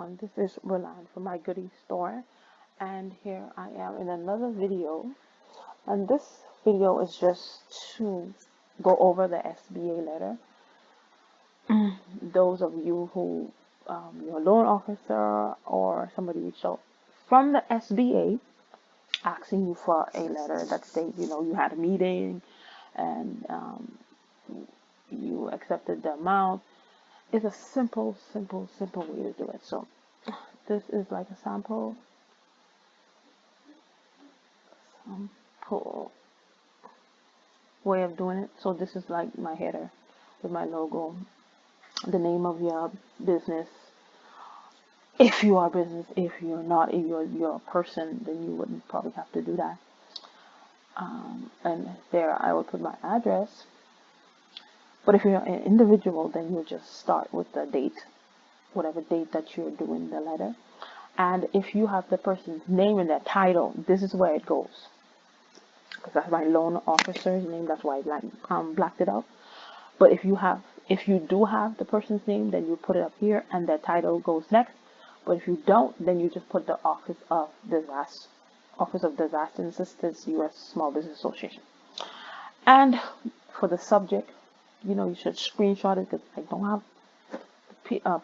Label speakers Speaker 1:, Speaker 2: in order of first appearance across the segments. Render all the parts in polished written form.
Speaker 1: everyone, this is Roland from my goodie store, and here I am in another video. And this video is just to go over the SBA letter. Those of you who you're a loan officer or somebody reached out from the SBA asking you for a letter that states you had a meeting and you accepted the amount. It's a simple way to do it. So this is like a sample way of doing it. So this is like my header with my logo, the name of your business. If you are a business, if you're not, if you're a person, then you wouldn't probably have to do that. And there I would put my address. But if you're an individual, then you just start with the date, whatever date that you're doing the letter. And if you have the person's name in their title, this is where it goes. Because that's my loan officer's name, that's why I blacked it out. But if you do have the person's name, then you put it up here and their title goes next. But if you don't, then you just put the Office of Disaster Assistance, U.S. Small Business Association. And for the subject, you should screenshot it, because I don't have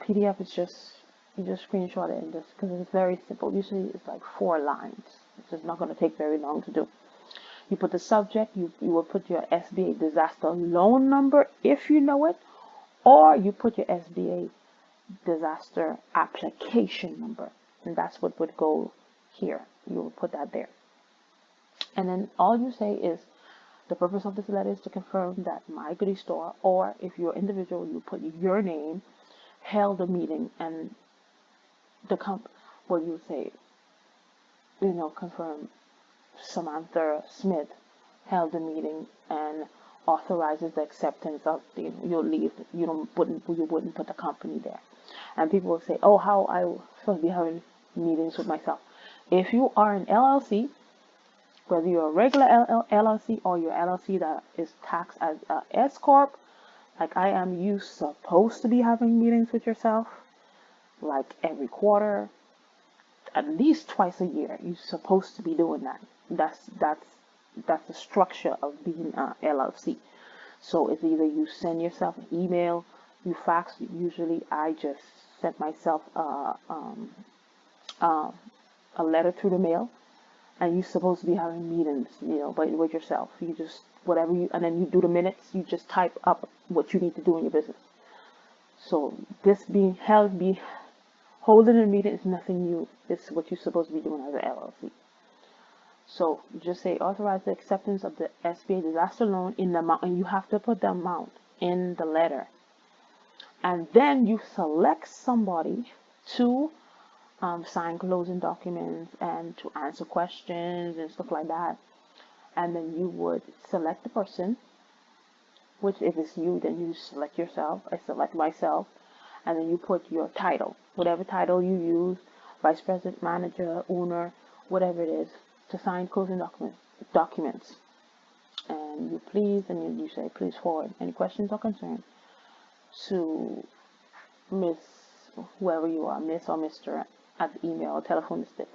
Speaker 1: PDF. It's just, you just screenshot it, and just, because it's very simple. Usually it's like 4 lines. It's just not going to take very long to do. You put the subject, you will put your SBA disaster loan number if you know it, or you put your SBA disaster application number, and that's what would go here. You will put that there, and then all you say is, the purpose of this letter is to confirm that my goodie store, or if you're individual, you put your name, held a meeting, and the you say, confirm Samantha Smith held a meeting and authorizes the acceptance of your leave. You wouldn't put the company there. And people will say, oh, how I supposed to be having meetings with myself. If you are an LLC, whether you're a regular LLC or your LLC that is taxed as a S Corp, like I am, you supposed to be having meetings with yourself, like every quarter, at least twice a year. You're supposed to be doing that. That's the structure of being a LLC. So it's either you send yourself an email, you fax. Usually, I just sent myself a letter through the mail. And you're supposed to be having meetings, but with yourself. You just, whatever and then you do the minutes, you just type up what you need to do in your business. So this holding a meeting is nothing new. It's what you're supposed to be doing as an LLC. So you just say, authorize the acceptance of the SBA disaster loan in the amount, and you have to put the amount in the letter. And then you select somebody to sign closing documents and to answer questions and stuff like that. And then you would select the person, which if it's you, then you select yourself. I select myself. And then you put your title, whatever title you use, vice president, manager, owner, whatever it is, to sign closing documents. And you please, and you say, please forward any questions or concerns to Miss, whoever you are, Miss or Mr. at the email or telephone listed.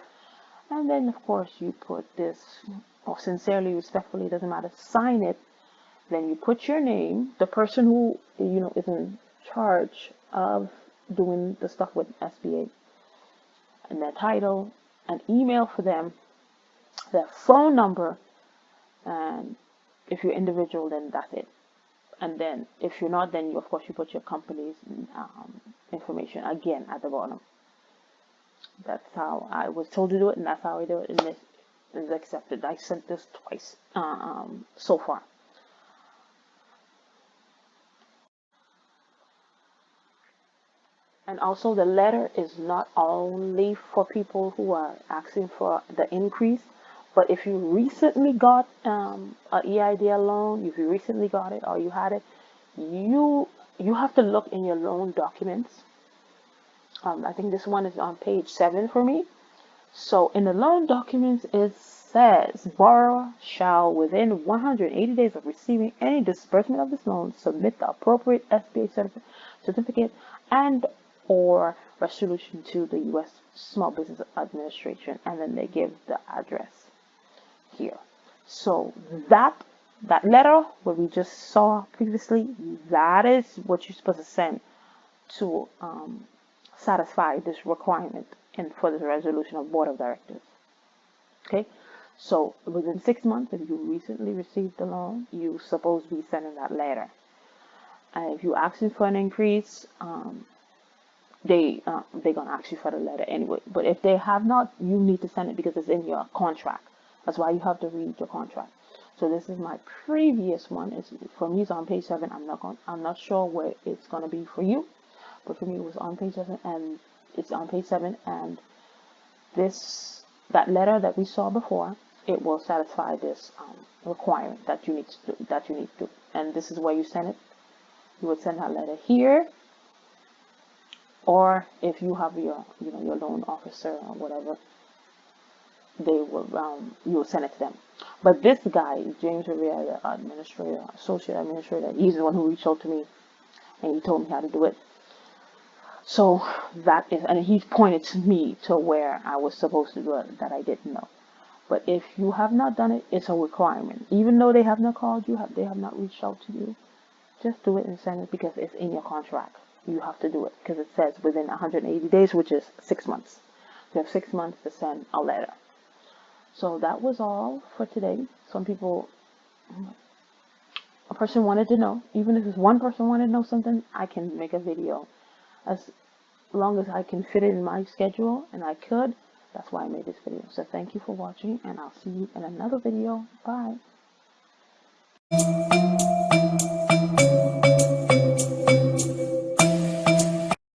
Speaker 1: And then, of course, you put this, or sincerely, respectfully, doesn't matter, sign it. Then you put your name, the person who, is in charge of doing the stuff with SBA, and their title, an email for them, their phone number, and if you're individual, then that's it. And then if you're not, then of course you put your company's information again at the bottom. That's how I was told to do it, and that's how I do it, and this is accepted. I sent this twice so far. And also, the letter is not only for people who are asking for the increase, but if you recently got a EIDL loan, if you recently got it or you had it, you have to look in your loan documents. I think this one is on page 7 for me. So in the loan documents, it says, borrower shall, within 180 days of receiving any disbursement of this loan, submit the appropriate SBA certificate and or resolution to the U.S. Small Business Administration, and then they give the address here. So that letter, what we just saw previously, that is what you're supposed to send to satisfy this requirement and for the resolution of board of directors. Okay, so within 6 months, if you recently received the loan, you're supposed to be sending that letter. And if you're asking for an increase, they're gonna ask you for the letter anyway. But if they have not, you need to send it because it's in your contract. That's why you have to read your contract. So this is my previous one. It's for me. It's on page 7. I'm not sure where it's gonna be for you, but for me it was on page 7, and it's on page 7. And that letter that we saw before, it will satisfy this requirement that you need to do. And this is where you send it. You would send that letter here, or if you have your loan officer or whatever, they will you will send it to them. But this guy, James Rivera, the administrator, associate administrator, he's the one who reached out to me and he told me how to do it. So that is, and he pointed to me to where I was supposed to do it that I didn't know. But if you have not done it, it's a requirement. Even though they have not called you, they have not reached out to you, just do it and send it because it's in your contract. You have to do it because it says within 180 days, which is 6 months. You have 6 months to send a letter. So that was all for today. Some people, a person wanted to know, even if it's one person wanted to know something, I can make a video. As long as I can fit it in my schedule, and I could, that's why I made this video. So thank you for watching, and I'll see you in another video. Bye.